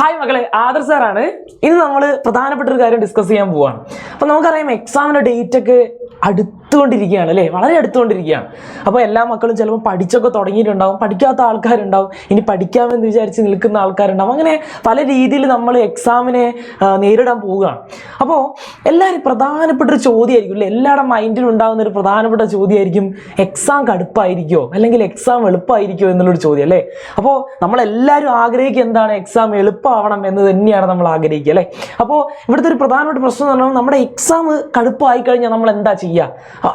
Hi മക്കളെ, other സാറാണ്. ഇന്ന് നമ്മൾ പ്രധാനപ്പെട്ട ഒരു കാര്യം ഡിസ്കസ് ചെയ്യാൻ പോവാണ്. അപ്പോൾ നമുക്കറിയാം എക്സാമിൻ്റെ ഡേറ്റ് ഒക്കെ അടുത്തുകൊണ്ടിരിക്കുകയാണ് അല്ലേ, വളരെ അടുത്തുകൊണ്ടിരിക്കുകയാണ്. അപ്പോൾ എല്ലാ മക്കളും ചിലപ്പോൾ പഠിച്ചൊക്കെ തുടങ്ങിയിട്ടുണ്ടാവും, പഠിക്കാത്ത ആൾക്കാരുണ്ടാവും, ഇനി പഠിക്കാമെന്ന് വിചാരിച്ച് നിൽക്കുന്ന ആൾക്കാരുണ്ടാവും. അങ്ങനെ പല രീതിയിൽ നമ്മൾ എക്സാമിനെ നേരിടാൻ പോവുകയാണ്. അപ്പോൾ എല്ലാവരും പ്രധാനപ്പെട്ടൊരു ചോദ്യമായിരിക്കും അല്ലേ, എല്ലാവരുടെ മൈൻഡിലും ഉണ്ടാകുന്ന ഒരു പ്രധാനപ്പെട്ട ചോദ്യമായിരിക്കും എക്സാം കടുപ്പായിരിക്കുമോ അല്ലെങ്കിൽ എക്സാം എളുപ്പമായിരിക്കുമോ എന്നുള്ളൊരു ചോദ്യം അല്ലേ. അപ്പോൾ നമ്മളെല്ലാവരും ആഗ്രഹിക്കുക എന്താണ്, എക്സാം എളുപ്പമാവണം എന്ന് തന്നെയാണ് നമ്മൾ ആഗ്രഹിക്കുക അല്ലേ. അപ്പോൾ ഇവിടുത്തെ ഒരു പ്രധാനപ്പെട്ട പ്രശ്നം എന്ന് പറഞ്ഞാൽ നമ്മുടെ എക്സാം കടുപ്പമായി കഴിഞ്ഞാൽ നമ്മൾ എന്താ ചെയ്യുക,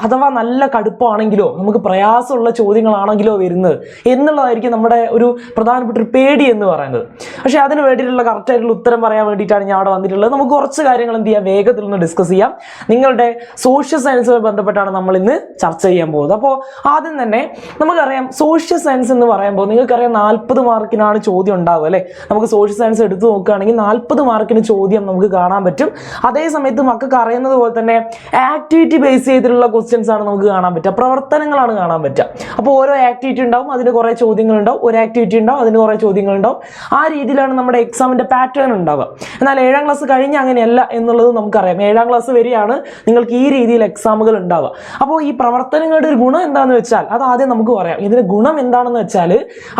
അഥവാ നല്ല കടുപ്പാണെങ്കിലോ നമുക്ക് പ്രയാസമുള്ള ചോദ്യങ്ങളാണെങ്കിലോ വരുന്നത് എന്നുള്ളതായിരിക്കും നമ്മുടെ ഒരു പ്രധാനപ്പെട്ട ഒരു പേടി എന്ന് പറയുന്നത്. പക്ഷേ അതിന് വേണ്ടിയിട്ടുള്ള കറക്റ്റായിട്ടുള്ള ഉത്തരം പറയാൻ വേണ്ടിയിട്ടാണ് ഞാൻ അവിടെ വന്നിട്ടുള്ളത്. നമുക്ക് കുറച്ച് കാര്യങ്ങൾ എന്ത് ചെയ്യാം, വേഗത്തിൽ ഒന്ന് ഡിസ്കസ് ചെയ്യാം. നിങ്ങളുടെ സോഷ്യൽ സയൻസുമായി ബന്ധപ്പെട്ടാണ് നമ്മൾ ഇന്ന് ചർച്ച ചെയ്യാൻ പോകുന്നത്. അപ്പോൾ ആദ്യം തന്നെ നമുക്കറിയാം സോഷ്യൽ സയൻസ് എന്ന് പറയുമ്പോൾ നിങ്ങൾക്കറിയാം 40 മാർക്കിനാണ് ചോദ്യം ഉണ്ടാവുക അല്ലേ. നമുക്ക് സോഷ്യൽ സയൻസ് എടുത്തു നോക്കുകയാണെങ്കിൽ 40 മാർക്കിന് ചോദ്യം നമുക്ക് കാണാൻ പറ്റും. അതേ സമയത്ത് മക്കൾക്ക് അറിയുന്നത് പോലെ തന്നെ ആക്ടിവിറ്റി ബേസ് ചെയ്തിട്ടുള്ള ക്വസ്റ്റ്യൻസ് ആണ് നമുക്ക് കാണാൻ പറ്റുക, പ്രവർത്തനങ്ങളാണ് കാണാൻ പറ്റുക. അപ്പോൾ ഓരോ ആക്ടിവിറ്റി ഉണ്ടാവും, അതിന് കുറേ ചോദ്യങ്ങൾ ഉണ്ടാവും, ഒരു ആക്ടിവിറ്റി ഉണ്ടാവും, അതിന് കുറേ ചോദ്യങ്ങൾ ഉണ്ടാവും. ആ രീതിയിലാണ് നമ്മുടെ എക്സാമിൻ്റെ പാറ്റേൺ ഉണ്ടാവുക. എന്നാൽ 7ാം ക്ലാസ് കഴിഞ്ഞ് അങ്ങനെയല്ല എന്നുള്ളത് നമുക്കറിയാം. 7ാം ക്ലാസ് വരെയാണ് നിങ്ങൾക്ക് ഈ രീതിയിൽ എക്സാമുകൾ ഉണ്ടാവുക. അപ്പോൾ ഈ പ്രവർത്തനങ്ങളുടെ ഒരു ഗുണം എന്താണെന്ന് വെച്ചാൽ അത് ആദ്യം നമുക്ക് പറയാം. ഇതിന് ഗുണം എന്താണെന്ന് വെച്ചാൽ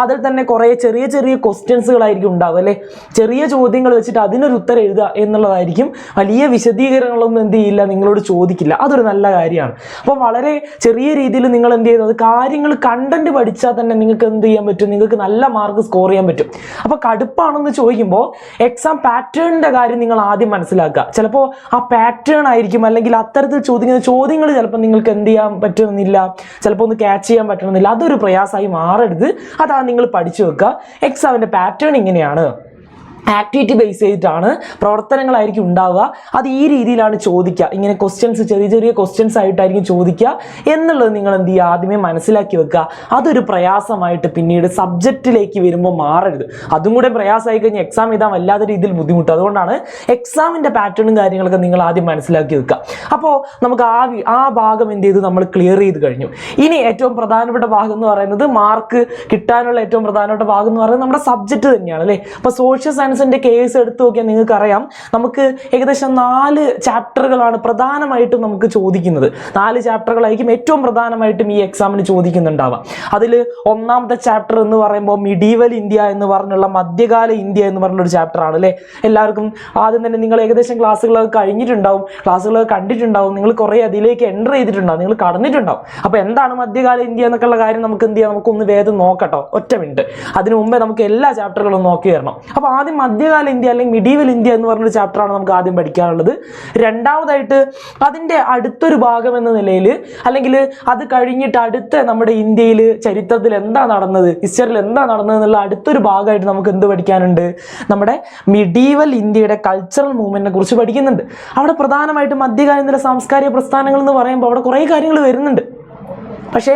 അതിൽ തന്നെ കുറേ ചെറിയ ചെറിയ ക്വസ്റ്റ്യൻസുകളായിരിക്കും ഉണ്ടാവുക അല്ലേ. ചെറിയ ചോദ്യങ്ങൾ വെച്ചിട്ട് അതിനൊരു ഉത്തരം എഴുതുക എന്നുള്ളതായിരിക്കും. വലിയ വിശദീകരണങ്ങളൊന്നും എന്ത് ചെയ്യില്ല, നിങ്ങളോട് ചോദിക്കില്ല. അതൊരു നല്ല കാര്യമാണ്. അപ്പോൾ വളരെ ചെറിയ രീതിയിൽ നിങ്ങൾ എന്ത് ചെയ്യുന്നത്, കാര്യങ്ങൾ കണ്ടന്റ് പഠിച്ചാൽ തന്നെ നിങ്ങൾക്ക് എന്ത് ചെയ്യാൻ പറ്റും, നിങ്ങൾക്ക് നല്ല മാർക്ക് സ്കോർ ചെയ്യാൻ പറ്റും. അപ്പോൾ കടുപ്പാണെന്ന് ചോദിക്കുമ്പോൾ എക്സാം പാറ്റേണിൻ്റെ കാര്യം നിങ്ങൾ ആദ്യം മനസ്സിലാക്കുക. ചിലപ്പോൾ ആ പാറ്റേൺ ആയിരിക്കും, അല്ലെങ്കിൽ അത്തരത്തിൽ ചോദിക്കുന്ന ചോദ്യങ്ങൾ ചിലപ്പോൾ നിങ്ങൾക്ക് എന്ത് ചെയ്യാൻ പറ്റുന്നില്ല, ചിലപ്പോൾ ഒന്ന് ക്യാച്ച് ചെയ്യാൻ പറ്റണമെന്നില്ല. അതൊരു പ്രയാസമായി മാറരുത്. അതാണ് നിങ്ങൾ പഠിച്ചു വെക്കുക. എക്സാമിൻ്റെ പാറ്റേൺ ഇങ്ങനെയാണ്, ആക്ടിവിറ്റി ബേസ് ചെയ്തിട്ടാണ്, പ്രവർത്തനങ്ങളായിരിക്കും ഉണ്ടാവുക. അത് ഈ രീതിയിലാണ് ചോദിക്കുക. ഇങ്ങനെ ക്വസ്റ്റ്യൻസ് ചെറിയ ചെറിയ ക്വസ്റ്റ്യൻസ് ആയിട്ടായിരിക്കും ചോദിക്കുക എന്നുള്ളത് നിങ്ങൾ എന്ത് ചെയ്യുക, ആദ്യമേ മനസ്സിലാക്കി വെക്കുക. അതൊരു പ്രയാസമായിട്ട് പിന്നീട് സബ്ജക്റ്റിലേക്ക് വരുമ്പോൾ മാറരുത്. അതും കൂടെ പ്രയാസമായി കഴിഞ്ഞാൽ എക്സാം എഴുതാൻ വല്ലാത്ത രീതിയിൽ ബുദ്ധിമുട്ട്. അതുകൊണ്ടാണ് എക്സാമിൻ്റെ പാറ്റേണും കാര്യങ്ങളൊക്കെ നിങ്ങൾ ആദ്യം മനസ്സിലാക്കി വെക്കുക. അപ്പോൾ നമുക്ക് ആ ഭാഗം എന്ത് ചെയ്തു, നമ്മൾ ക്ലിയർ ചെയ്ത് കഴിഞ്ഞു. ഇനി ഏറ്റവും പ്രധാനപ്പെട്ട ഭാഗം എന്ന് പറയുന്നത്, മാർക്ക് കിട്ടാനുള്ള ഏറ്റവും പ്രധാനപ്പെട്ട ഭാഗം എന്ന് പറയുന്നത് നമ്മുടെ സബ്ജക്റ്റ് തന്നെയാണ് അല്ലേ. അപ്പോൾ സോഷ്യൽ സയൻസിന്റെ കേസ് എടുത്തു നോക്കിയാൽ നിങ്ങൾക്കറിയാം നമുക്ക് ഏകദേശം 4 ചാപ്റ്ററുകളാണ് പ്രധാനമായിട്ടും നമുക്ക് ചോദിക്കുന്നത്. 4 ചാപ്റ്ററുകളായിരിക്കും ഏറ്റവും പ്രധാനമായിട്ടും ഈ എക്സാമിന് ചോദിക്കുന്നുണ്ടാവുക. അതിൽ ഒന്നാമത്തെ ചാപ്റ്റർ എന്ന് പറയുമ്പോൾ മിഡീവൽ ഇന്ത്യ എന്ന് പറഞ്ഞുള്ള മധ്യകാല ഇന്ത്യ എന്ന് പറഞ്ഞൊരു ചാപ്റ്ററാണ് അല്ലേ. എല്ലാവർക്കും ആദ്യം തന്നെ നിങ്ങൾ ഏകദേശം ക്ലാസ്സുകളൊക്കെ കഴിഞ്ഞിട്ടുണ്ടാവും, ക്ലാസ്സുകളൊക്കെ കണ്ടിട്ടുണ്ടാവും, നിങ്ങൾ കുറേ അതിലേക്ക് എൻ്റർ ചെയ്തിട്ടുണ്ടാവും, നിങ്ങൾ കടന്നിട്ടുണ്ടാവും. അപ്പോൾ എന്താണ് മധ്യകാല ഇന്ത്യ എന്നൊക്കെയുള്ള കാര്യം നമുക്ക് എന്ത് ചെയ്യാം, നമുക്കൊന്ന് വേഗം നോക്കട്ടോ, ഒറ്റ മിനിറ്റ്. അതിനു മുമ്പേ നമുക്ക് എല്ലാ ചാപ്റ്ററുകളും നോക്കി തരണം. അപ്പോൾ ആദ്യം മധ്യകാല ഇന്ത്യ അല്ലെങ്കിൽ മിഡീവൽ ഇന്ത്യ എന്ന് പറഞ്ഞൊരു ചാപ്റ്ററാണ് നമുക്ക് ആദ്യം പഠിക്കാനുള്ളത്. രണ്ടാമതായിട്ട് അതിൻ്റെ അടുത്തൊരു ഭാഗം എന്ന നിലയിൽ, അല്ലെങ്കിൽ അത് കഴിഞ്ഞിട്ട് അടുത്ത നമ്മുടെ ഇന്ത്യയിൽ ചരിത്രത്തിൽ എന്താ നടന്നത്, ഹിസ്റ്ററിയിൽ എന്താ നടന്നത് എന്നുള്ള അടുത്തൊരു ഭാഗമായിട്ട് നമുക്ക് എന്ത് പഠിക്കാനുണ്ട്, നമ്മുടെ മിഡീവൽ ഇന്ത്യയുടെ കൾച്ചറൽ മൂവ്മെന്റിനെ കുറിച്ച് പഠിക്കുന്നുണ്ട്. അവിടെ പ്രധാനമായിട്ടും മധ്യകാല ഇന്ത്യയിലെ സാംസ്കാരിക പ്രസ്ഥാനങ്ങൾ എന്ന് പറയുമ്പോൾ അവിടെ കുറേ കാര്യങ്ങൾ വരുന്നുണ്ട്. പക്ഷേ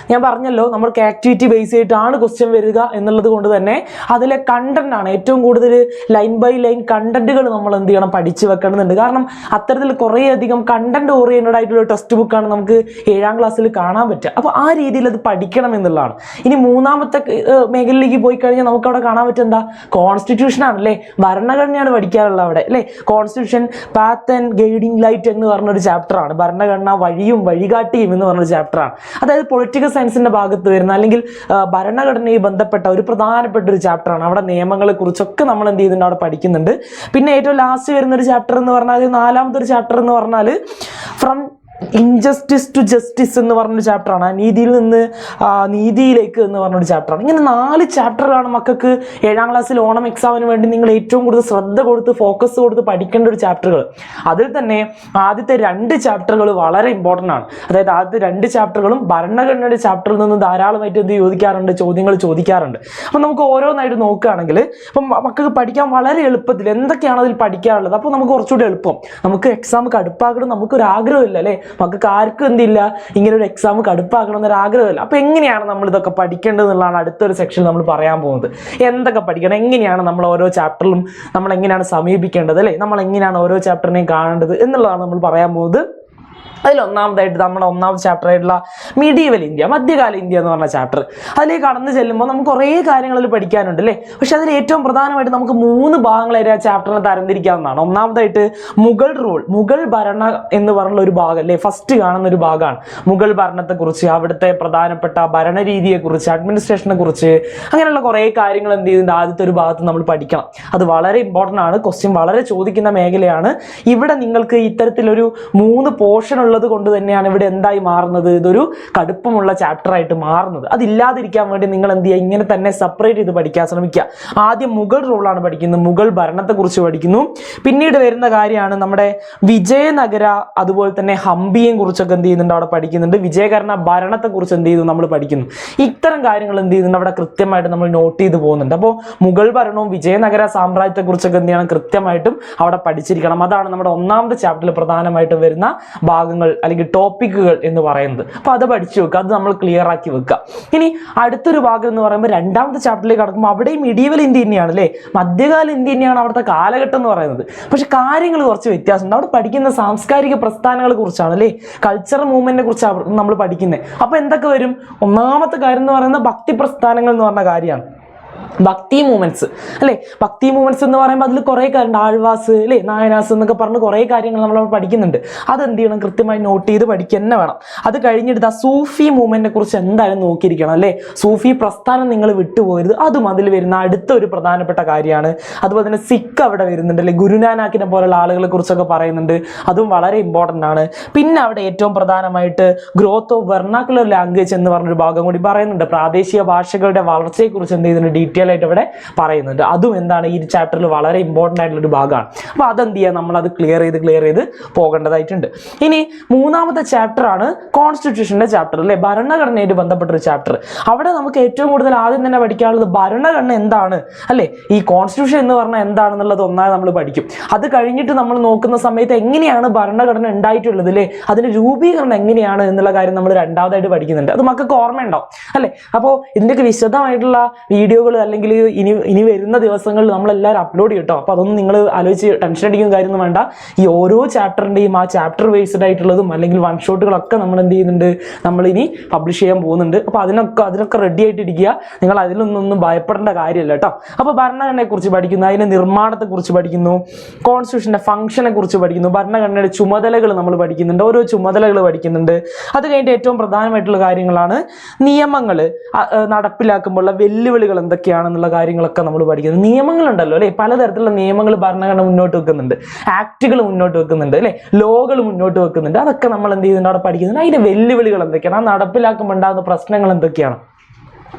ഞാൻ പറഞ്ഞല്ലോ, നമ്മൾക്ക് ആക്ടിവിറ്റി ബേസ് ചെയ്തിട്ടാണ് ക്വസ്റ്റ്യൻ വരിക എന്നുള്ളത് കൊണ്ട് തന്നെ അതിലെ കണ്ടന്റാണ് ഏറ്റവും കൂടുതൽ. ലൈൻ ബൈ ലൈൻ കണ്ടന്റുകൾ നമ്മൾ എന്ത് ചെയ്യണം, പഠിച്ചു വെക്കണമെന്നുണ്ട്. കാരണം അത്തരത്തിൽ കുറേയധികം കണ്ടന്റ് ഓറിയന്റഡ് ആയിട്ടുള്ള ടെക്സ്റ്റ് ബുക്കാണ് നമുക്ക് 7ാം ക്ലാസ്സിൽ കാണാൻ പറ്റുക. അപ്പോൾ ആ രീതിയിൽ അത് പഠിക്കണം എന്നുള്ളതാണ്. ഇനി മൂന്നാമത്തെ മേഖലയിലേക്ക് പോയി കഴിഞ്ഞാൽ നമുക്ക് അവിടെ കാണാൻ പറ്റുക എന്താ, കോൺസ്റ്റിറ്റ്യൂഷൻ ആണല്ലേ, ഭരണഘടനയാണ് പഠിക്കാനുള്ളത് അവിടെ അല്ലേ. Constitution path and guiding light എന്ന് പറഞ്ഞൊരു ചാപ്റ്ററാണ്. ഭരണഘടന വഴിയും വഴികാട്ടിയും എന്ന് പറഞ്ഞൊരു ചാപ്റ്ററാണ്. അതായത് പൊളിറ്റിക്കൽ സയൻസിന്റെ ഭാഗത്ത് വരുന്ന അല്ലെങ്കിൽ ഭരണഘടനയുമായി ബന്ധപ്പെട്ട ഒരു പ്രധാനപ്പെട്ട ഒരു ചാപ്റ്ററാണ്. അവിടെ നിയമങ്ങളെ കുറിച്ചൊക്കെ നമ്മൾ എന്ത് ചെയ്യുന്നുണ്ട്, അവിടെ പഠിക്കുന്നുണ്ട്. പിന്നെ ഏറ്റവും ലാസ്റ്റ് വരുന്ന ഒരു ചാപ്റ്റർ എന്ന് പറഞ്ഞാൽ, 4ാമത്തെ ഒരു ചാപ്റ്റർ എന്ന് പറഞ്ഞാൽ ഫ്രം ഇൻജസ്റ്റിസ് ടു ജസ്റ്റിസ് എന്ന് പറഞ്ഞൊരു ചാപ്റ്ററാണ്. നീതിയിൽ നിന്ന് നീതിയിലേക്ക് എന്ന് പറഞ്ഞൊരു ചാപ്റ്ററാണ്. ഇങ്ങനെ 4 ചാപ്റ്ററുകളാണ് മക്കൾക്ക് 7ാം ക്ലാസ്സിൽ ഓണം എക്സാമിന് വേണ്ടി നിങ്ങൾ ഏറ്റവും കൂടുതൽ ശ്രദ്ധ കൊടുത്ത് ഫോക്കസ് കൊടുത്ത് പഠിക്കേണ്ട ഒരു ചാപ്റ്ററുകൾ. അതിൽ തന്നെ ആദ്യത്തെ 2 ചാപ്റ്ററുകൾ വളരെ ഇമ്പോർട്ടൻ്റ് ആണ്. അതായത് ആദ്യത്തെ 2 ചാപ്റ്ററുകളും ഭരണഘടനയുടെ ചാപ്റ്ററിൽ നിന്ന് ധാരാളമായിട്ട് എന്ത് ചോദിക്കാറുണ്ട്, ചോദ്യങ്ങൾ ചോദിക്കാറുണ്ട്. അപ്പം നമുക്ക് ഓരോന്നായിട്ട് നോക്കുകയാണെങ്കിൽ ഇപ്പം മക്കൾക്ക് പഠിക്കാൻ വളരെ എളുപ്പത്തിൽ എന്തൊക്കെയാണ് അതിൽ പഠിക്കാനുള്ളത്. അപ്പോൾ നമുക്ക് കുറച്ചുകൂടി എളുപ്പം, നമുക്ക് എക്സാം കടുപ്പാക്കണം നമുക്കൊരു ആഗ്രഹമില്ല അല്ലേ. മക്കൾക്ക് ആർക്കും എന്തില്ല, ഇങ്ങനെ ഒരു എക്സാം കടുപ്പാക്കണം എന്നൊരു ആഗ്രഹമില്ല. അപ്പോൾ എങ്ങനെയാണ് നമ്മൾ ഇതൊക്കെ പഠിക്കേണ്ടത് എന്നുള്ളതാണ് അടുത്തൊരു സെക്ഷനിൽ നമ്മൾ പറയാൻ പോകുന്നത്. എന്തൊക്കെ പഠിക്കണം, എങ്ങനെയാണ് നമ്മൾ ഓരോ ചാപ്റ്ററിലും നമ്മൾ എങ്ങനെയാണ് സമീപിക്കേണ്ടത് അല്ലേ, നമ്മൾ എങ്ങനെയാണ് ഓരോ ചാപ്റ്ററിനെയും കാണേണ്ടത് എന്നുള്ളതാണ് നമ്മൾ പറയാൻ പോകുന്നത്. അതിൽ ഒന്നാമതായിട്ട് നമ്മുടെ ഒന്നാമത്തെ ചാപ്റ്റർ ആയിട്ടുള്ള മീഡിയവൽ ഇന്ത്യ, മധ്യകാല ഇന്ത്യ എന്ന് പറഞ്ഞ ചാപ്റ്റർ. അതിലേക്ക് കടന്നു ചെല്ലുമ്പോൾ നമുക്ക് കുറേ കാര്യങ്ങളിൽ പഠിക്കാനുണ്ട് അല്ലേ. പക്ഷെ അതിൽ ഏറ്റവും പ്രധാനമായിട്ട് നമുക്ക് 3 ഭാഗങ്ങളായിട്ട് ആ ചാപ്റ്ററിനെ തരംതിരിക്കാവുന്നതാണ്. ഒന്നാമതായിട്ട് മുഗൾ റൂൾ, മുഗൾ ഭരണ എന്ന് പറഞ്ഞുള്ള ഒരു ഭാഗം അല്ലേ, ഫസ്റ്റ് കാണുന്ന ഒരു ഭാഗമാണ് മുഗൾ ഭരണത്തെക്കുറിച്ച്, അവിടുത്തെ പ്രധാനപ്പെട്ട ഭരണരീതിയെക്കുറിച്ച്, അഡ്മിനിസ്ട്രേഷനെ കുറിച്ച്, അങ്ങനെയുള്ള കുറേ കാര്യങ്ങൾ എന്ത് ചെയ്യുന്നുണ്ട് ആദ്യത്തെ ഒരു ഭാഗത്ത് നമ്മൾ പഠിക്കണം. അത് വളരെ ഇമ്പോർട്ടൻ്റ് ആണ്, ക്വസ്റ്റ്യൻ വളരെ ചോദിക്കുന്ന മേഖലയാണ്. ഇവിടെ നിങ്ങൾക്ക് ഇത്തരത്തിലൊരു 3 പോർഷൻ ഉള്ളത് കൊണ്ട് തന്നെയാണ് ഇവിടെ എന്തായി മാറുന്നത്, ഇതൊരു കടുപ്പമുള്ള ചാപ്റ്റർ ആയിട്ട് മാറുന്നത്. അതില്ലാതിരിക്കാൻ വേണ്ടി നിങ്ങൾ എന്ത് ചെയ്യുക, ഇങ്ങനെ തന്നെ സെപ്പറേറ്റ് ചെയ്ത് പഠിക്കാൻ ശ്രമിക്കുക. ആദ്യം മുഗൾ റൂളാണ് പഠിക്കുന്നത്, മുഗൾ ഭരണത്തെക്കുറിച്ച് പഠിക്കുന്നു. പിന്നീട് വരുന്ന കാര്യമാണ് നമ്മുടെ വിജയനഗര, അതുപോലെ തന്നെ ഹംപിയെ കുറിച്ചൊക്കെ എന്ത് ചെയ്യുന്നുണ്ട് അവിടെ പഠിക്കുന്നുണ്ട്. വിജയകരണ ഭരണത്തെക്കുറിച്ച് എന്ത് ചെയ്തു നമ്മൾ പഠിക്കുന്നു. ഇത്തരം കാര്യങ്ങൾ എന്ത് ചെയ്യുന്നുണ്ട് അവിടെ കൃത്യമായിട്ട് നമ്മൾ നോട്ട് ചെയ്ത് പോകുന്നുണ്ട്. അപ്പോൾ മുഗൾ ഭരണവും വിജയനഗര സാമ്രാജ്യത്തെക്കുറിച്ചൊക്കെ എന്ത് ചെയ്യണം, കൃത്യമായിട്ടും അവിടെ പഠിച്ചിരിക്കണം. അതാണ് നമ്മുടെ ഒന്നാമത്തെ ചാപ്റ്ററിൽ പ്രധാനമായിട്ടും വരുന്ന ഭാഗങ്ങൾ അല്ലെങ്കിൽ ടോപ്പിക്കുകൾ എന്ന് പറയുന്നത്. അപ്പോൾ അത് പഠിച്ചു വെക്കുക, അത് നമ്മൾ ക്ലിയർ ആക്കി വെക്കുക. ഇനി അടുത്തൊരു ഭാഗം എന്ന് പറയുമ്പോൾ രണ്ടാമത്തെ ചാപ്റ്ററിലേക്ക് കടക്കുമ്പോൾ അവിടെയും മിഡീവൽ ഇന്ത്യ തന്നെയാണ് അല്ലേ, മധ്യകാല ഇന്ത്യ തന്നെയാണ് അവിടുത്തെ കാലഘട്ടം എന്ന് പറയുന്നത്. പക്ഷെ കാര്യങ്ങൾ കുറച്ച് വ്യത്യാസമുണ്ട്. അവിടെ പഠിക്കുന്ന സാംസ്കാരിക പ്രസ്ഥാനങ്ങളെ കുറിച്ചാണ് അല്ലേ, കൾച്ചറൽ മൂവ്മെന്റിനെ കുറിച്ചാണ് നമ്മൾ പഠിക്കുന്നത്. അപ്പോൾ എന്തൊക്കെ വരും, ഒന്നാമത്തെ കാര്യം എന്ന് പറയുന്നത് ഭക്തി പ്രസ്ഥാനങ്ങൾ എന്ന് പറഞ്ഞ കാര്യമാണ്. ഭക്തി മൂവ്മെന്റ്സ് അല്ലേ, ഭക്തി മൂവ്മെന്റ്സ് എന്ന് പറയുമ്പോൾ അതിൽ കുറേ കാര്യമുണ്ട്, ആൾവാസ് അല്ലേ, നായനാസ് എന്നൊക്കെ പറഞ്ഞ് കുറേ കാര്യങ്ങൾ നമ്മൾ പഠിക്കുന്നുണ്ട്. അതെന്ത് ചെയ്യണം, കൃത്യമായി നോട്ട് ചെയ്ത് പഠിക്കുക തന്നെ വേണം. അത് കഴിഞ്ഞിട്ട് സൂഫി മൂവ്മെന്റിനെ കുറിച്ച് എന്തായാലും നോക്കിയിരിക്കണം അല്ലേ, സൂഫി പ്രസ്ഥാനം നിങ്ങൾ വിട്ടുപോകരുത്, അതും അതിൽ വരുന്ന അടുത്ത ഒരു പ്രധാനപ്പെട്ട കാര്യമാണ്. അതുപോലെ തന്നെ സിഖ് അവിടെ വരുന്നുണ്ട് അല്ലേ, ഗുരുനാനാക്കിനെ പോലുള്ള ആളുകളെ കുറിച്ചൊക്കെ പറയുന്നുണ്ട്, അതും വളരെ ഇമ്പോർട്ടൻ്റ് ആണ്. പിന്നെ അവിടെ ഏറ്റവും പ്രധാനമായിട്ട് ഗ്രോത്ത് ഓഫ് വെർണാക്കുലർ ലാംഗ്വേജ് എന്ന് പറഞ്ഞൊരു ഭാഗം കൂടി പറയുന്നുണ്ട്. പ്രാദേശിക ഭാഷകളുടെ വളർച്ചയെക്കുറിച്ച് എന്ത് ചെയ്യുന്നുണ്ട്, ഡീറ്റെയിൽ ആയിട്ട് ഇവിടെ പറയുന്നുണ്ട്. അതും എന്താണ് ഈ ചാപ്റ്ററിൽ വളരെ ഇമ്പോർട്ടൻ്റ് ആയിട്ടുള്ള ഒരു ഭാഗമാണ്. അപ്പോൾ അതെന്ത് ചെയ്യുക, നമ്മളത് ക്ലിയർ ചെയ്ത് പോകേണ്ടതായിട്ടുണ്ട്. ഇനി മൂന്നാമത്തെ ചാപ്റ്റർ ആണ് കോൺസ്റ്റിറ്റ്യൂഷന്റെ ചാപ്റ്റർ അല്ലേ, ഭരണഘടനയായിട്ട് ബന്ധപ്പെട്ടൊരു ചാപ്റ്റർ. അവിടെ നമുക്ക് ഏറ്റവും കൂടുതൽ ആദ്യം തന്നെ പഠിക്കാനുള്ളത് ഭരണഘടന എന്താണ് അല്ലേ, ഈ കോൺസ്റ്റിറ്റ്യൂഷൻ എന്ന് പറഞ്ഞാൽ എന്താണെന്നുള്ളത് ഒന്നാമത് നമ്മൾ പഠിക്കും. അത് കഴിഞ്ഞിട്ട് നമ്മൾ നോക്കുന്ന സമയത്ത് എങ്ങനെയാണ് ഭരണഘടന ഉണ്ടായിട്ടുള്ളത് അല്ലേ, അതിന്റെ രൂപീകരണം എങ്ങനെയാണ് എന്നുള്ള കാര്യം നമ്മൾ രണ്ടാമതായിട്ട് പഠിക്കുന്നുണ്ട്. അത് മക്കൾക്ക് ഓർമ്മയുണ്ടാവും അല്ലേ. അപ്പോൾ ഇതിൻ്റെയൊക്കെ വിശദമായിട്ടുള്ള വീഡിയോകൾ അല്ലെങ്കിൽ ഇനി വരുന്ന ദിവസങ്ങളിൽ നമ്മളെല്ലാവരും അപ്ലോഡ് ചെയ്യും കേട്ടോ. അപ്പോൾ അതൊന്നും നിങ്ങൾ ആലോചിച്ച് ടെൻഷൻ അടിക്കുന്ന കാര്യമൊന്നും വേണ്ട. ഈ ഓരോ ചാപ്റ്ററിൻ്റെയും ആ ചാപ്റ്റർ ബേസ്ഡ് ആയിട്ടുള്ളതും അല്ലെങ്കിൽ വൺ ഷോട്ടുകളൊക്കെ നമ്മൾ എന്ത് ചെയ്യുന്നുണ്ട്, നമ്മളിനി പബ്ലിഷ് ചെയ്യാൻ പോകുന്നുണ്ട്. അപ്പോൾ അതിനൊക്കെ റെഡി ആയിട്ടിരിക്കുക, നിങ്ങൾ അതിലൊന്നും ഭയപ്പെടേണ്ട കാര്യമില്ല കേട്ടോ. അപ്പോൾ ഭരണഘടനയെക്കുറിച്ച് പഠിക്കുന്നു, അതിൻ്റെ നിർമ്മാണത്തെക്കുറിച്ച് പഠിക്കുന്നു, കോൺസ്റ്റിറ്റ്യൂഷൻ്റെ ഫംഗ്ഷനെ കുറിച്ച് പഠിക്കുന്നു, ഭരണഘടനയുടെ ചുമതലകൾ നമ്മൾ പഠിക്കുന്നുണ്ട്, ഓരോ ചുമതലകൾ പഠിക്കുന്നുണ്ട്. അത് കഴിഞ്ഞിട്ട് ഏറ്റവും പ്രധാനമായിട്ടുള്ള കാര്യങ്ങളാണ് നിയമങ്ങൾ നടപ്പിലാക്കുമ്പോഴുള്ള വെല്ലുവിളികൾ എന്തൊക്കെയാണെന്നുള്ള കാര്യങ്ങളൊക്കെ നമ്മൾ പഠിക്കുന്നത്. നിയമങ്ങളുണ്ടല്ലോ അല്ലെ, പലതരത്തിലുള്ള നിയമങ്ങൾ ഭരണഘടന മുന്നോട്ട് വെക്കുന്നുണ്ട്, ആക്ടുകൾ മുന്നോട്ട് വെക്കുന്നുണ്ട് അല്ലെ, ലോകൾ മുന്നോട്ട് വെക്കുന്നുണ്ട്. അതൊക്കെ നമ്മൾ എന്ത് ചെയ്യുന്നുണ്ട് അവിടെ പഠിക്കുന്നുണ്ട്. അതിന്റെ വെല്ലുവിളികൾ എന്തൊക്കെയാണ്, ആ നടപ്പിലാക്കുമ്പോൾ ഉണ്ടാകുന്ന പ്രശ്നങ്ങൾ എന്തൊക്കെയാണ്,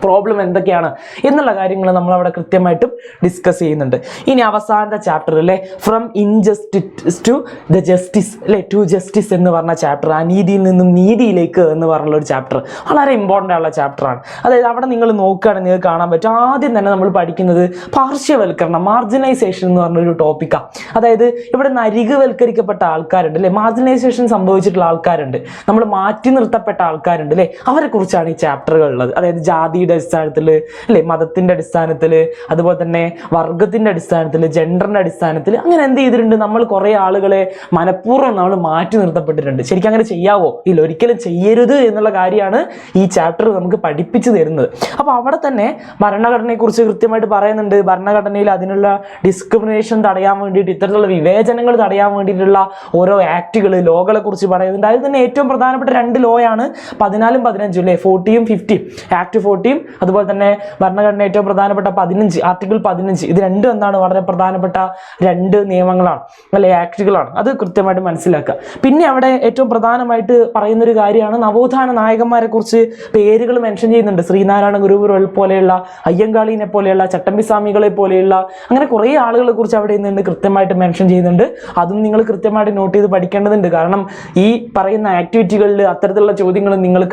പ്രോബ്ലം എന്തൊക്കെയാണ് എന്നുള്ള കാര്യങ്ങൾ നമ്മൾ അവിടെ കൃത്യമായിട്ടും ഡിസ്കസ് ചെയ്യുന്നുണ്ട്. ഇനി അവസാനത്തെ ചാപ്റ്റർ അല്ലേ, from injustice to the justice അല്ലെ, ടു ജസ്റ്റിസ് എന്ന് പറഞ്ഞ ചാപ്റ്റർ, അനീതിയിൽ നിന്നും നീതിയിലേക്ക് എന്ന് പറഞ്ഞുള്ള ഒരു ചാപ്റ്റർ വളരെ ഇമ്പോർട്ടൻ്റ് ആയുള്ള ചാപ്റ്ററാണ്. അതായത് അവിടെ നിങ്ങൾ നോക്കുകയാണെങ്കിൽ നിങ്ങൾക്ക് കാണാൻ പറ്റും, ആദ്യം തന്നെ നമ്മൾ പഠിക്കുന്നത് പാർശ്വവൽക്കരണം, മാർജിനൈസേഷൻ എന്ന് പറഞ്ഞൊരു ടോപ്പിക്കാണ്. അതായത് ഇവിടെ നരികവൽക്കരിക്കപ്പെട്ട ആൾക്കാരുണ്ട് അല്ലെ, മാർജിനൈസേഷൻ സംഭവിച്ചിട്ടുള്ള ആൾക്കാരുണ്ട്, നമ്മൾ മാറ്റി നിർത്തപ്പെട്ട ആൾക്കാരുണ്ട് അല്ലെ, അവരെ കുറിച്ചാണ് ഈ ചാപ്റ്ററുകൾ ഉള്ളത്. അതായത് ജാതി അടിസ്ഥാനത്തിൽ അല്ലെ, മതത്തിന്റെ അടിസ്ഥാനത്തിൽ, അതുപോലെ തന്നെ വർഗത്തിന്റെ അടിസ്ഥാനത്തിൽ, ജെൻഡറിന്റെ അടിസ്ഥാനത്തിൽ, അങ്ങനെ എന്ത് ചെയ്തിട്ടുണ്ട്, നമ്മൾ കുറെ ആളുകളെ മനഃപൂർവ്വം നമ്മൾ മാറ്റി നിർത്തപ്പെട്ടിട്ടുണ്ട്. ശരിക്കും അങ്ങനെ ചെയ്യാവോ? ഇല്ല, ഒരിക്കലും ചെയ്യരുത് എന്നുള്ള കാര്യമാണ് ഈ ചാപ്റ്റർ നമുക്ക് പഠിപ്പിച്ചു തരുന്നത്. അപ്പോൾ അവിടെ തന്നെ ഭരണഘടനയെ കുറിച്ച് കൃത്യമായിട്ട് പറയുന്നുണ്ട്. ഭരണഘടനയിൽ അതിനുള്ള ഡിസ്ക്രിമിനേഷൻ തടയാൻ വേണ്ടിയിട്ട്, ഇത്തരത്തിലുള്ള വിവേചനങ്ങൾ തടയാൻ വേണ്ടിയിട്ടുള്ള ഓരോ ആക്ടുകൾ, ലോകളെ കുറിച്ച് പറയുന്നുണ്ട്. അതിൽ തന്നെ ഏറ്റവും പ്രധാനപ്പെട്ട 2 ലോയാണ് 14ഉം 15ഉം അല്ലെ, 40യും 50, ആക്ട് 40, അതുപോലെ തന്നെ ഭരണഘടന ഏറ്റവും പ്രധാനപ്പെട്ട 15, ആർട്ടിക്കിൾ 15. ഇത് രണ്ടും എന്താണ്, വളരെ പ്രധാനപ്പെട്ട 2 നിയമങ്ങളാണ് അല്ലെ, ആക്ടുകളാണ്. അത് കൃത്യമായിട്ട് മനസ്സിലാക്കുക. പിന്നെ അവിടെ ഏറ്റവും പ്രധാനമായിട്ട് പറയുന്ന ഒരു കാര്യമാണ് നവോത്ഥാന നായകന്മാരെ കുറിച്ച് പേരുകൾ മെൻഷൻ ചെയ്യുന്നുണ്ട്. ശ്രീനാരായണ ഗുരു പോലെയുള്ള, അയ്യങ്കാളിനെ പോലെയുള്ള, ചട്ടമ്പിസ്വാമികളെ പോലെയുള്ള, അങ്ങനെ കുറേ ആളുകളെ കുറിച്ച് അവിടെ നിന്ന് കൃത്യമായിട്ട് മെൻഷൻ ചെയ്യുന്നുണ്ട്. അതും നിങ്ങൾ കൃത്യമായിട്ട് നോട്ട് ചെയ്ത് പഠിക്കേണ്ടതുണ്ട്. കാരണം ഈ പറയുന്ന ആക്ടിവിറ്റികളിൽ അത്തരത്തിലുള്ള ചോദ്യങ്ങൾ നിങ്ങൾ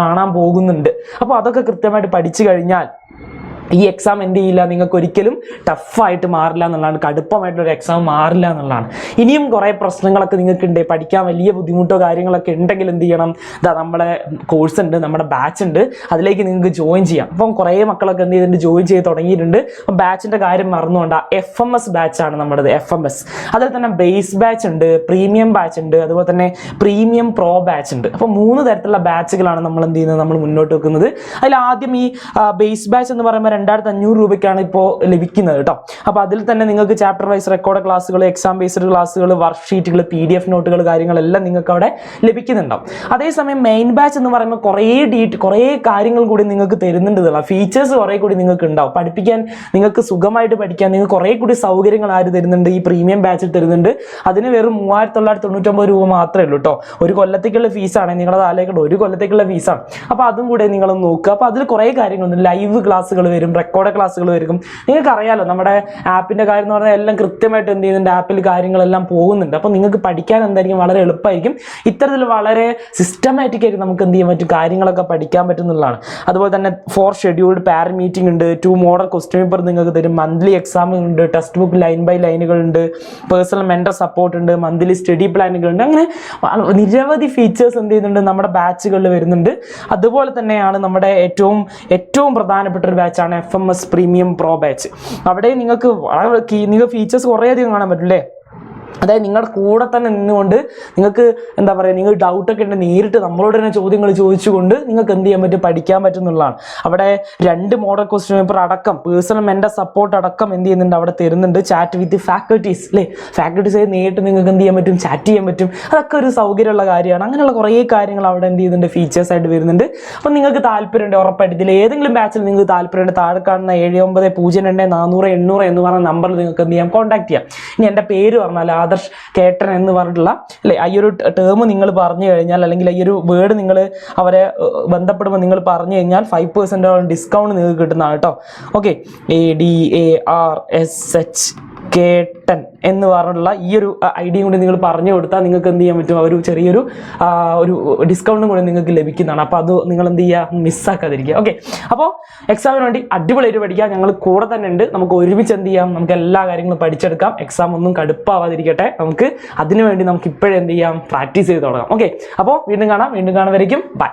കാണാൻ പോകുന്നുണ്ട്. അപ്പോൾ അതൊക്കെ കൃത്യമായിട്ട് പഠിച്ചു കഴിഞ്ഞാൽ ഈ എക്സാം എന്ത് ചെയ്യില്ല, നിങ്ങൾക്ക് ഒരിക്കലും ടഫായിട്ട് മാറില്ല എന്നുള്ളതാണ്, കടുപ്പമായിട്ടുള്ള ഒരു എക്സാം മാറില്ല എന്നുള്ളതാണ്. ഇനിയും കുറേ പ്രശ്നങ്ങളൊക്കെ നിങ്ങൾക്ക് ഉണ്ട്, പഠിക്കാൻ വലിയ ബുദ്ധിമുട്ടോ കാര്യങ്ങളൊക്കെ ഉണ്ടെങ്കിൽ എന്ത് ചെയ്യണം, നമ്മുടെ കോഴ്സ് ഉണ്ട്, നമ്മുടെ ബാച്ച് ഉണ്ട്, അതിലേക്ക് നിങ്ങൾക്ക് ജോയിൻ ചെയ്യാം. അപ്പം കുറേ മക്കളൊക്കെ എന്ത് ചെയ്തിട്ടുണ്ട്, ജോയിൻ ചെയ്ത് തുടങ്ങിയിട്ടുണ്ട്. അപ്പം ബാച്ചിൻ്റെ കാര്യം മറന്നുകൊണ്ടാ, FMS ബാച്ചാണ് നമ്മുടേത്, FMS. അതിൽ തന്നെ ബേസ് ബാച്ച് ഉണ്ട്, പ്രീമിയം ബാച്ച് ഉണ്ട്, അതുപോലെ തന്നെ പ്രീമിയം പ്രോ ബാച്ച് ഉണ്ട്. അപ്പോൾ 3 തരത്തിലുള്ള ബാച്ചുകളാണ് നമ്മൾ എന്ത് ചെയ്യുന്നത്, നമ്മൾ മുന്നോട്ട് വെക്കുന്നത്. അതിൽ ആദ്യം ഈ ബേസ് ബാച്ച് എന്ന് പറയുമ്പോൾ 2500 രൂപയ്ക്കാണ് ഇപ്പോൾ ലഭിക്കുന്നത് കേട്ടോ. അപ്പോൾ അതിൽ തന്നെ നിങ്ങൾക്ക് ചാപ്റ്റർ വൈസ് റെക്കോർഡ് ക്ലാസ്സുകൾ, എക്സാം ബേസ്ഡ് ക്ലാസ്സുകൾ, വർക്ക് ഷീറ്റുകൾ, PDF നോട്ടുകൾ, കാര്യങ്ങളെല്ലാം നിങ്ങൾക്ക് അവിടെ ലഭിക്കുന്നുണ്ടാവും. അതേസമയം മെയിൻ ബാച്ച് എന്ന് പറയുമ്പോൾ കുറേ കാര്യങ്ങൾ കൂടി നിങ്ങൾക്ക് തരുന്നുണ്ട്, ഫീച്ചേഴ്സ് കുറേ കൂടി നിങ്ങൾക്ക് ഉണ്ടാവും. പഠിപ്പിക്കാൻ നിങ്ങൾക്ക് സുഖമായിട്ട് പഠിക്കാൻ നിങ്ങൾക്ക് കുറേ കൂടി സൗകര്യങ്ങൾ ആര് തരുന്നുണ്ട്, ഈ പ്രീമിയം ബാച്ചിൽ തരുന്നുണ്ട്. അതിന് വെറും 3999 രൂപ മാത്രമേ ഉള്ളൂ കേട്ടോ. ഒരു കൊല്ലത്തേക്കുള്ള ഫീസാണ്, നിങ്ങളുടെ ആലോചിക്കേണ്ട, ഒരു കൊല്ലത്തേക്കുള്ള ഫീസാണ്. അപ്പോൾ അതും കൂടെ നിങ്ങളൊന്ന് നോക്കുക. അപ്പോൾ അതിൽ കുറേ കാര്യങ്ങളുണ്ട്, ലൈവ് ക്ലാസ്സുകൾ വരും, റെക്കോർഡ് ക്ലാസ്സുകൾ വരും. നിങ്ങൾക്ക് അറിയാലോ നമ്മുടെ ആപ്പിൻ്റെ കാര്യം എന്ന് പറഞ്ഞാൽ എല്ലാം കൃത്യമായിട്ട് എന്ത് ചെയ്യുന്നുണ്ട്, ആപ്പിൽ കാര്യങ്ങളെല്ലാം പോകുന്നുണ്ട്. അപ്പോൾ നിങ്ങൾക്ക് പഠിക്കാൻ എന്തായിരിക്കും, വളരെ എളുപ്പമായിരിക്കും. ഇത്തരത്തിൽ വളരെ സിസ്റ്റമാറ്റിക് ആയിട്ട് നമുക്ക് എന്ത് ചെയ്യാൻ പറ്റും, കാര്യങ്ങളൊക്കെ പഠിക്കാൻ പറ്റുന്നതാണ്. അതുപോലെ തന്നെ 4 ഷെഡ്യൂൾഡ് പാരന്റ് മീറ്റിംഗ് ഉണ്ട്, 2 മോഡൽ ക്വസ്റ്റ്യൻ പേപ്പർ നിങ്ങൾക്ക് തരും, മന്ത്ലി എക്സാം ഉണ്ട്, ടെക്സ്റ്റ് ബുക്ക് ലൈൻ ബൈ ലൈനുകളുണ്ട്, പേഴ്സണൽ മെന്റർ സപ്പോർട്ട് ഉണ്ട്, മന്ത്ലി സ്റ്റഡി പ്ലാനുകളുണ്ട്. അങ്ങനെ നിരവധി ഫീച്ചേഴ്സ് എന്ത് ചെയ്യുന്നുണ്ട്, നമ്മുടെ ബാച്ചുകളിൽ വരുന്നുണ്ട്. അതുപോലെ തന്നെയാണ് നമ്മുടെ ഏറ്റവും പ്രധാനപ്പെട്ട ഒരു ബാച്ചാണ് FMS പ്രീമിയം പ്രോ ബാച്ച്. അവിടെ നിങ്ങൾക്ക് ഫീച്ചേഴ്സ് കുറേയധികം കാണാൻ പറ്റില്ലേ. അതായത് നിങ്ങളുടെ കൂടെ തന്നെ നിന്നുകൊണ്ട് നിങ്ങൾക്ക് എന്താ പറയുക, നിങ്ങൾ ഡൗട്ടൊക്കെ ഉണ്ട് നേരിട്ട് നമ്മളോട് തന്നെ ചോദ്യങ്ങൾ ചോദിച്ചുകൊണ്ട് നിങ്ങൾക്ക് എന്ത് ചെയ്യാൻ പറ്റും, പഠിക്കാൻ പറ്റുന്നുള്ളതാണ്. അവിടെ 2 മോഡൽ ക്വസ്റ്റ്യൻ പേപ്പർ അടക്കം, പേഴ്സണൽ മെന്റർ സപ്പോർട്ട് അടക്കം എന്ത് ചെയ്യുന്നുണ്ട്, അവിടെ തരുന്നുണ്ട്. ചാറ്റ് വിത്ത് ഫാക്കൽറ്റീസ് അല്ലേ, ഫാക്കൽറ്റീസ് നേരിട്ട് നിങ്ങൾക്ക് എന്ത് ചെയ്യാൻ പറ്റും, ചാറ്റ് ചെയ്യാൻ പറ്റും. അതൊക്കെ ഒരു സൗകര്യമുള്ള കാര്യമാണ്. അങ്ങനെയുള്ള കുറേ കാര്യങ്ങൾ അവിടെ എന്ത് ചെയ്യുന്നുണ്ട്, ഫീച്ചേഴ്സ് ആയിട്ട് വരുന്നുണ്ട്. അപ്പം നിങ്ങൾക്ക് താല്പര്യമുണ്ട്, ഉറപ്പായിട്ട് ഇതിൽ ഏതെങ്കിലും ബാച്ചിൽ നിങ്ങൾക്ക് താല്പര്യമുണ്ട്, താഴെ കാണുന്ന 7902 എന്ന് പറഞ്ഞ നമ്പറിൽ നിങ്ങൾക്ക് എന്ത് ചെയ്യാം, കോൺടാക്ട് ചെയ്യാം. ഇനി എൻ്റെ പേര് പറഞ്ഞാൽ ആദർശ് കേട്ടൻ എന്ന് പറഞ്ഞിട്ടുള്ള അല്ലേ, ഈ ഒരു ടേം നിങ്ങൾ പറഞ്ഞു കഴിഞ്ഞാൽ, അല്ലെങ്കിൽ ഈ ഒരു വേർഡ് നിങ്ങൾ അവരെ ബന്ധപ്പെടുമ്പോൾ നിങ്ങൾ പറഞ്ഞു കഴിഞ്ഞാൽ 5% ഡിസ്കൗണ്ട് നിങ്ങൾക്ക് കിട്ടുന്നതാണ് കേട്ടോ. ഓക്കെ, ADARSH കേട്ടൻ എന്ന് പറഞ്ഞിട്ടുള്ള ഈ ഒരു ഐഡിയും കൂടി നിങ്ങൾ പറഞ്ഞു കൊടുത്താൽ നിങ്ങൾക്ക് എന്ത് ചെയ്യാൻ പറ്റും, ഒരു ചെറിയൊരു ഒരു ഡിസ്കൗണ്ടും കൂടി നിങ്ങൾക്ക് ലഭിക്കുന്നതാണ്. അപ്പോൾ അത് നിങ്ങൾ എന്ത് ചെയ്യുക, മിസ്സാക്കാതിരിക്കുക. ഓക്കെ, അപ്പോൾ എക്സാമിന് വേണ്ടി അടിപൊളിയായിട്ട് പഠിക്കുക, ഞങ്ങൾ കൂടെ തന്നെ ഉണ്ട്. നമുക്ക് ഒരുമിച്ച് എന്ത് ചെയ്യാം, നമുക്ക് എല്ലാ കാര്യങ്ങളും പഠിച്ചെടുക്കാം. എക്സാം ഒന്നും കടുപ്പാവാതിരിക്കട്ടെ, നമുക്ക് അതിനുവേണ്ടി നമുക്ക് ഇപ്പോഴേ എന്ത് ചെയ്യാം, പ്രാക്ടീസ് ചെയ്ത് തുടങ്ങാം. ഓക്കെ, അപ്പോൾ വീണ്ടും കാണാം. വീണ്ടും കാണുന്നവരേക്കും ബൈ.